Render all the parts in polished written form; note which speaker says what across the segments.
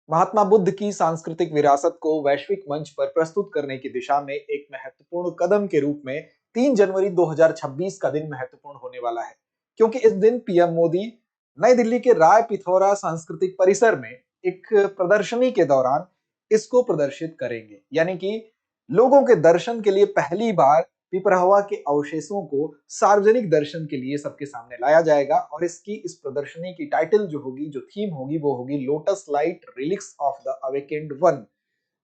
Speaker 1: महात्मा बुद्ध की सांस्कृतिक विरासत को वैश्विक मंच पर प्रस्तुत करने की दिशा में एक महत्वपूर्ण कदम के रूप में 3 जनवरी 2026 का दिन महत्वपूर्ण होने वाला है, क्योंकि इस दिन पीएम मोदी नई दिल्ली के राय पिथौरा सांस्कृतिक परिसर में एक प्रदर्शनी के दौरान इसको प्रदर्शित करेंगे। यानी कि लोगों के दर्शन के लिए पहली बार पिपरहवा के अवशेषों को सार्वजनिक दर्शन के लिए सबके सामने लाया जाएगा और इस प्रदर्शनी की टाइटल जो होगी, जो थीम होगी, वो होगी lotus light relics of the awakened one.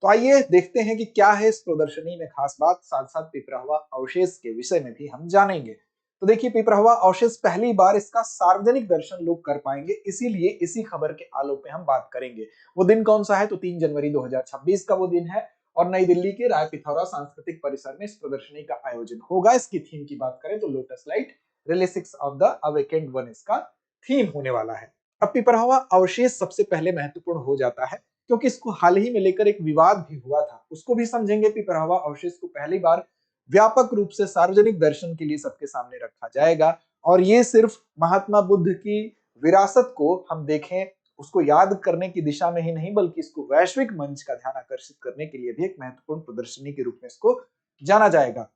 Speaker 1: तो आइए देखते हैं कि क्या है इस प्रदर्शनी में खास बात, साथ साथ पिपरहवा अवशेष के विषय में भी हम जानेंगे। तो देखिए, पिपरहवा अवशेष पहली बार इसका सार्वजनिक दर्शन लोग कर पाएंगे, इसीलिए इसी खबर के आलोक में हम बात करेंगे। वो दिन कौन सा है? तो 3 जनवरी 2026 का वो दिन है और नई दिल्ली के राय पिथौरा सांस्कृतिक परिसर में इस प्रदर्शनी का आयोजन होगा। इसकी थीम की बात करें तो lotus light relics of the awakened one इसका थीम होने वाला है। अब पिपरहवा अवशेष सबसे पहले महत्वपूर्ण हो जाता है क्योंकि इसको हाल ही में लेकर एक विवाद भी हुआ था, उसको भी समझेंगे। पिपरहवा अवशेष को पहली बार व्यापक रूप से सार्वजनिक दर्शन के लिए सबके सामने रखा जाएगा और ये सिर्फ महात्मा बुद्ध की विरासत को हम देखें, उसको याद करने की दिशा में ही नहीं, बल्कि इसको वैश्विक मंच का ध्यान आकर्षित करने के लिए भी एक महत्वपूर्ण प्रदर्शनी के रूप में इसको जाना जाएगा।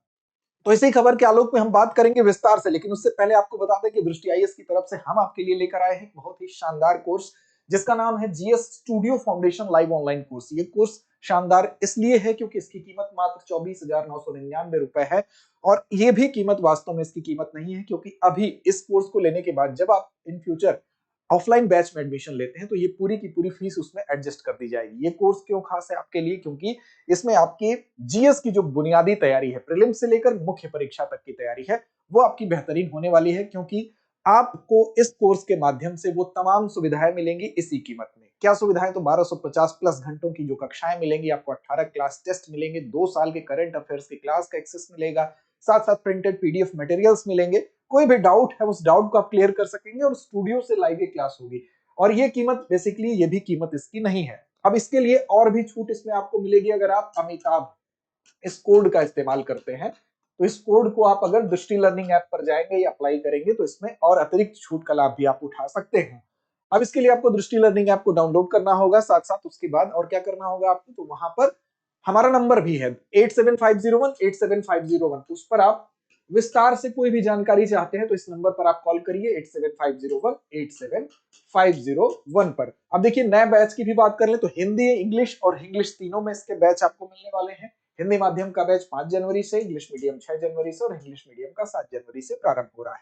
Speaker 1: तो इसी खबर के आलोक में हम बात करेंगे विस्तार से, लेकिन उससे पहले आपको बता दें कि दृष्टि आईएएस की तरफ से हम आपके लिए लेकर आए हैं बहुत ही शानदार कोर्स जिसका नाम है GS studio foundation live online course. ये कोर्स शानदार इसलिए है क्योंकि इसकी कीमत मात्र 24,999 रुपए है और ये भी कीमत वास्तव में इसकी कीमत नहीं है, क्योंकि अभी इस कोर्स को लेने के बाद जब आप इन फ्यूचर ऑफलाइन बैच में एडमिशन लेते हैं तो ये पूरी की पूरी फीस उसमें एडजस्ट कर दी जाएगी। ये कोर्स क्यों खास है आपके लिए? क्योंकि इसमें आपकी जीएस की जो बुनियादी तैयारी है, प्रीलिम्स से लेकर मुख्य परीक्षा तक की तैयारी है, वो आपकी बेहतरीन होने वाली है, क्योंकि आपको इस कोर्स के माध्यम से वो तमाम सुविधाएं मिलेंगी इसी कीमत में। क्या सुविधाएं? तो 1250 प्लस घंटों की जो कक्षाएं मिलेंगी, आपको 18 क्लास टेस्ट मिलेंगे, 2 साल के करंट अफेयर्स की क्लास का एक्सेस मिलेगा, साथ साथ प्रिंटेड पीडीएफ मटेरियल्स मिलेंगे, कोई भी डाउट है उस डाउट को आप क्लियर कर सकेंगे और स्टूडियो से लाइव ये क्लास होगी। और ये कीमत बेसिकली, ये भी कीमत इसकी नहीं है। अब इसके लिए और भी छूट इसमें आपको मिलेगी अगर आप अमिताभ इस कोड का इस्तेमाल करते हैं। तो इस कोड को आप अगर दृष्टि लर्निंग ऐप पर जाएंगे या अप्लाई करेंगे तो इसमें और अतिरिक्त छूट का लाभ भी आप उठा सकते हैं। अब इसके लिए आपको दृष्टि लर्निंग ऐप को डाउनलोड करना होगा, साथ साथ उसके बाद और क्या करना होगा आपको, तो वहां पर हमारा नंबर भी है 8750187501, उस पर आप विस्तार से कोई भी जानकारी चाहते हैं तो इस नंबर पर आप कॉल करिए 8750187501 पर। अब देखिए, नए बैच की भी बात कर ले तो हिंदी, इंग्लिश और इंग्लिश तीनों में इसके बैच आपको मिलने वाले हैं। हिंदी माध्यम का बैच 5 जनवरी से, इंग्लिश मीडियम 6 जनवरी से और इंग्लिश मीडियम का 7 जनवरी से प्रारंभ हो रहा है।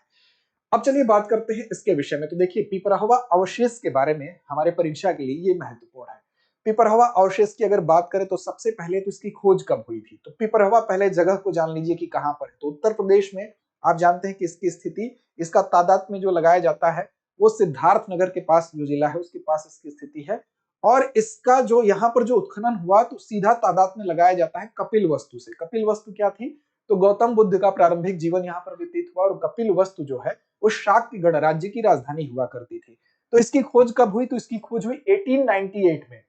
Speaker 1: अब चलिए बात करते हैं इसके विषय में। तो देखिए, पिपरहवा अवशेष के बारे में हमारे परीक्षा के लिए ये महत्वपूर्ण है। पिपरहवा अवशेष की अगर बात करें तो सबसे पहले तो इसकी खोज कब हुई थी? तो पिपरहवा, पहले जगह को जान लीजिए कि कहां पर है। तो उत्तर प्रदेश में आप जानते हैं कि इसकी स्थिति, इसका तादाद में जो लगाया जाता है वो सिद्धार्थ नगर के पास जो जिला है उसके पास इसकी स्थिति है। और इसका जो यहाँ पर जो उत्खनन हुआ तो सीधा तादाद में लगाया जाता है कपिल वस्तु से। कपिल वस्तु क्या थी? तो गौतम बुद्ध का प्रारंभिक जीवन यहाँ पर व्यतीत हुआ और कपिल वस्तु जो है वो शाक्य गणराज्य की राजधानी हुआ करती थी। तो इसकी खोज कब हुई? तो इसकी खोज हुई 1898 में,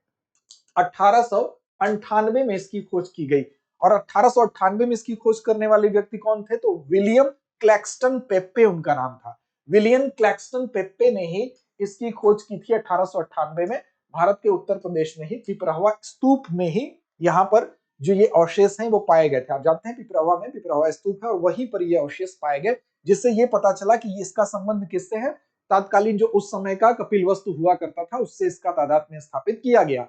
Speaker 1: 1898 में इसकी खोज की गई। और 1898 में इसकी खोज करने वाले व्यक्ति कौन थे? तो विलियम क्लैक्सटन पेप्पे उनका नाम था। विलियम क्लैक्सटन पेप्पे ने ही इसकी खोज की थी 1898 में, भारत के उत्तर प्रदेश में ही पिपरहवा स्तूप में ही यहाँ पर जो ये अवशेष हैं वो पाए गए थे। आप जानते हैं पिपरहवा में पिपरहवा स्तूप है और वहीं पर ये अवशेष पाए गए, जिससे ये पता चला कि इसका संबंध किससे है? तात्कालीन जो उस समय का कपिल वस्तु हुआ करता था उससे इसका तादाद में स्थापित किया गया।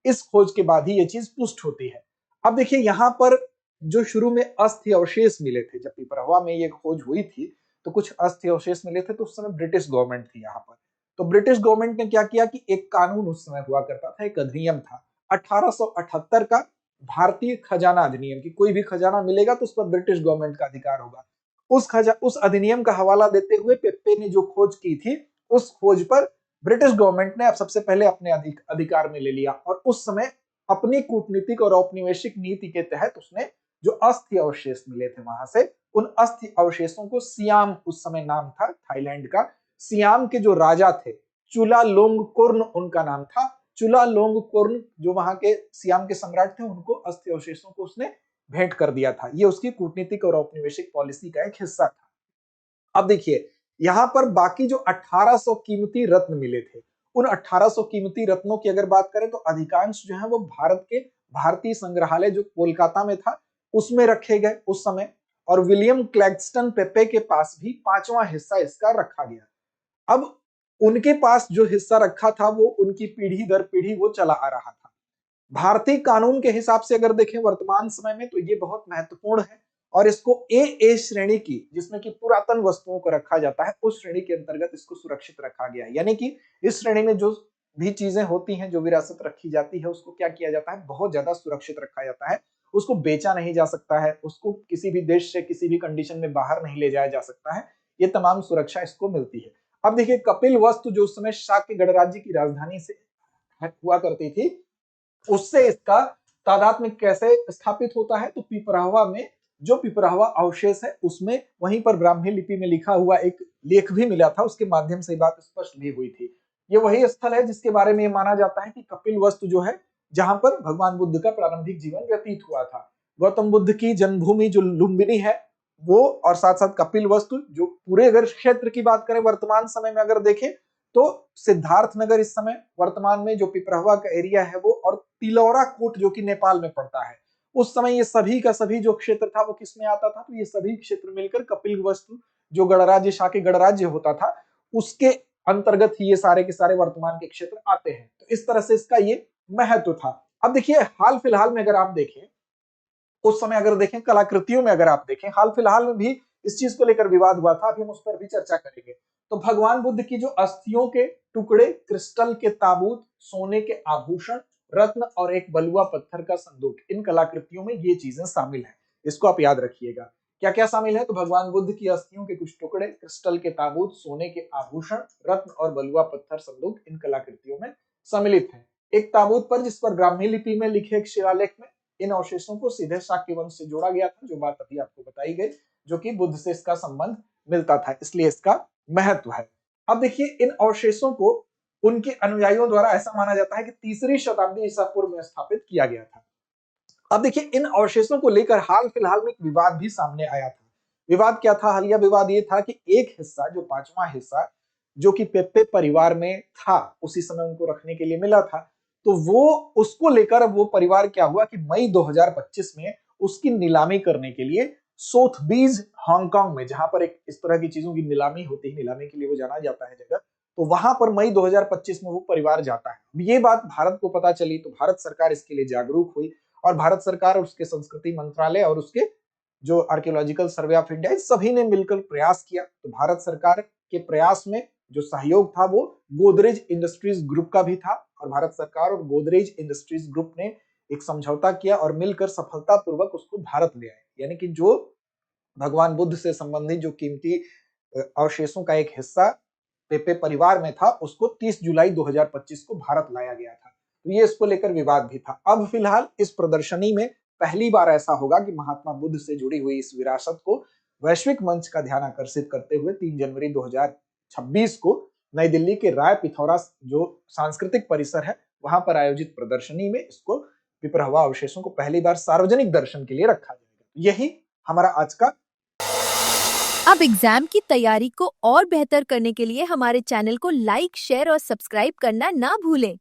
Speaker 1: इस खोज के बाद ही ये चीज पुष्ट होती है। अब देखिए, यहाँ पर जो शुरू में अस्थि अवशेष मिले थे, जब पिपरहवा में ये खोज हुई थी तो कुछ अस्थि अवशेष मिले थे, तो उस समय ब्रिटिश गवर्नमेंट थी यहाँ पर। तो ब्रिटिश गवर्नमेंट ने क्या किया कि एक कानून उस समय हुआ करता था, एक अधिनियम था 1878 का, भारतीय खजाना अधिनियम, की कोई भी खजाना मिलेगा तो उस पर ब्रिटिश गवर्नमेंट का अधिकार होगा। उस अधिनियम का हवाला देते हुए पेप्पे ने जो खोज की थी, उस खोज पर ब्रिटिश गवर्नमेंट ने अब सबसे पहले अपने अधिकार में ले लिया और उस समय अपनी कूटनीतिक और औपनिवेशिक नीति के तहत उसने जो अस्थि अवशेष मिले थे वहां से, उन अस्थि अवशेषों को सियाम, उस समय नाम था थाईलैंड का, सियाम के जो राजा थे चुलालोंगकुर्न उनका नाम था। चुलालोंगकुर्न जो वहां के सियाम के सम्राट थे, उनको अस्थि अवशेषों को उसने भेंट कर दिया था। ये उसकी कूटनीतिक और औपनिवेशिक पॉलिसी का एक हिस्सा था। अब देखिए, यहां पर बाकी जो 1800 कीमती रत्न मिले थे उन 1800 कीमती रत्नों की अगर बात करें तो अधिकांश जो है वो भारत के भारतीय संग्रहालय जो कोलकाता में था उसमें रखे गए उस समय, और विलियम क्लैक्सटन पेपे के पास भी 5वां हिस्सा इसका रखा गया। अब उनके पास जो हिस्सा रखा था वो उनकी पीढ़ी दर पीढ़ी वो चला आ रहा था। भारतीय कानून के हिसाब से अगर देखें वर्तमान समय में तो ये बहुत महत्वपूर्ण है, और इसको ए श्रेणी की, जिसमें कि पुरातन वस्तुओं को रखा जाता है, उस श्रेणी के अंतर्गत इसको सुरक्षित रखा गया है। यानी कि इस श्रेणी में जो भी चीजें होती हैं, जो विरासत रखी जाती है, उसको क्या किया जाता है, बहुत ज्यादा सुरक्षित रखा जाता है। उसको बेचा नहीं जा सकता है, उसको किसी भी देश से किसी भी कंडीशन में बाहर नहीं ले जाया जा सकता है, ये तमाम सुरक्षा इसको मिलती है। अब देखिए कपिल वस्तु जो उस समय शाक्य गणराज्य की राजधानी से हुआ करती थी, उससे इसका तादात्म्य कैसे स्थापित होता है, तो पिपरावा में जो पिपरावा अवशेष है उसमें वहीं पर ब्राह्मी लिपि में लिखा हुआ एक लेख भी मिला था, उसके माध्यम से बात स्पष्ट भी हुई थी। ये वही स्थल है जिसके बारे में माना जाता है कि कपिल वस्तु जो है, जहां पर भगवान बुद्ध का प्रारंभिक जीवन व्यतीत हुआ था। गौतम बुद्ध की जन्मभूमि जो लुम्बिनी है वो, और साथ साथ कपिल वस्तु, जो पूरे अगर क्षेत्र की बात करें वर्तमान समय में अगर देखें तो सिद्धार्थ नगर इस समय वर्तमान में जो पिपरहवा का एरिया है वो, और तिलौरा कोट जो कि नेपाल में पड़ता है, उस समय ये सभी का सभी जो क्षेत्र था वो किसमें आता था, तो ये सभी क्षेत्र मिलकर कपिल वस्तु जो गणराज्य शाक्य गणराज्य होता था उसके अंतर्गत ही ये सारे के सारे वर्तमान के क्षेत्र आते हैं। तो इस तरह से इसका ये महत्व था। अब देखिए हाल फिलहाल में अगर आप देखें, उस समय अगर देखें कलाकृतियों में अगर आप देखें, हाल फिलहाल में भी इस चीज को लेकर विवाद हुआ था, अभी हम उस पर भी चर्चा करेंगे। तो भगवान बुद्ध की जो अस्थियों के टुकड़े, क्रिस्टल के ताबूत, सोने के आभूषण, रत्न और एक बलुआ पत्थर का संदूक, इन कलाकृतियों में ये चीजें शामिल हैं। इसको आप याद रखिएगा। क्या क्या शामिल है, तो भगवान बुद्ध की अस्थियों के कुछ टुकड़े, क्रिस्टल के ताबूत, सोने के आभूषण, रत्न और बलुआ पत्थर संदूक इन कलाकृतियों में सम्मिलित है। एक ताबूत पर, जिस पर ब्राह्मी लिपि में लिखे एक शिलालेख में इन अवशेषों को सीधे शाक्य वंश से जोड़ा गया था, जो बात अभी आपको बताई गई, जो कि बुद्ध से इसका संबंध मिलता था, इसलिए इसका महत्व है। अब देखिए इन अवशेषों को उनके अनुयायियों द्वारा ऐसा माना जाता है कि 3री शताब्दी ईसा पूर्व में स्थापित किया गया था। अब देखिए इन अवशेषों को लेकर हाल फिलहाल में एक विवाद भी सामने आया था। विवाद क्या था, हालिया विवाद ये था कि एक हिस्सा, जो 5वां हिस्सा, जो कि पेप्पे परिवार में था, उसी समय उनको रखने के लिए मिला था, तो वो उसको लेकर अब वो परिवार क्या हुआ कि मई 2025 में उसकी नीलामी करने के लिए सोथबीज हांगकांग में, जहां पर एक इस तरह की चीजों की नीलामी होती है, नीलामी के लिए वो जाना जाता है जगह, तो वहां पर मई 2025 में वो परिवार जाता है। ये बात भारत को पता चली तो भारत सरकार इसके लिए जागरूक हुई, और भारत सरकार और उसके संस्कृति मंत्रालय और उसके जो आर्कियोलॉजिकल सर्वे ऑफ इंडिया, सभी ने मिलकर प्रयास किया। तो भारत सरकार के प्रयास में जो सहयोग था वो गोदरेज इंडस्ट्रीज ग्रुप का भी था, और भारत सरकार और गोदरेज इंडस्ट्रीज ग्रुप ने एक समझौता किया और मिलकर सफलतापूर्वक उसको भारत ले आए। यानी कि जो भगवान बुद्ध से संबंधित जो कीमती अवशेषों का एक हिस्सा पेप्पे परिवार में था, उसको 30 जुलाई 2025 को भारत लाया गया था। तो ये इसको लेकर विवाद भी था। अब फिलहाल इस प्रदर्शनी में पहली बार ऐसा होगा कि महात्मा बुद्ध से जुड़ी हुई इस विरासत को वैश्विक मंच का ध्यान आकर्षित करते हुए 3 जनवरी 2026 को नई दिल्ली के राय पिथौरा जो सांस्कृतिक परिसर है, वहां पर आयोजित प्रदर्शनी में इसको पिपरहवा अवशेषों को पहली बार सार्वजनिक दर्शन के लिए रखा जाएगा। यही हमारा आज का।
Speaker 2: अब एग्जाम की तैयारी को और बेहतर करने के लिए हमारे चैनल को लाइक, शेयर और सब्सक्राइब करना ना भूलें।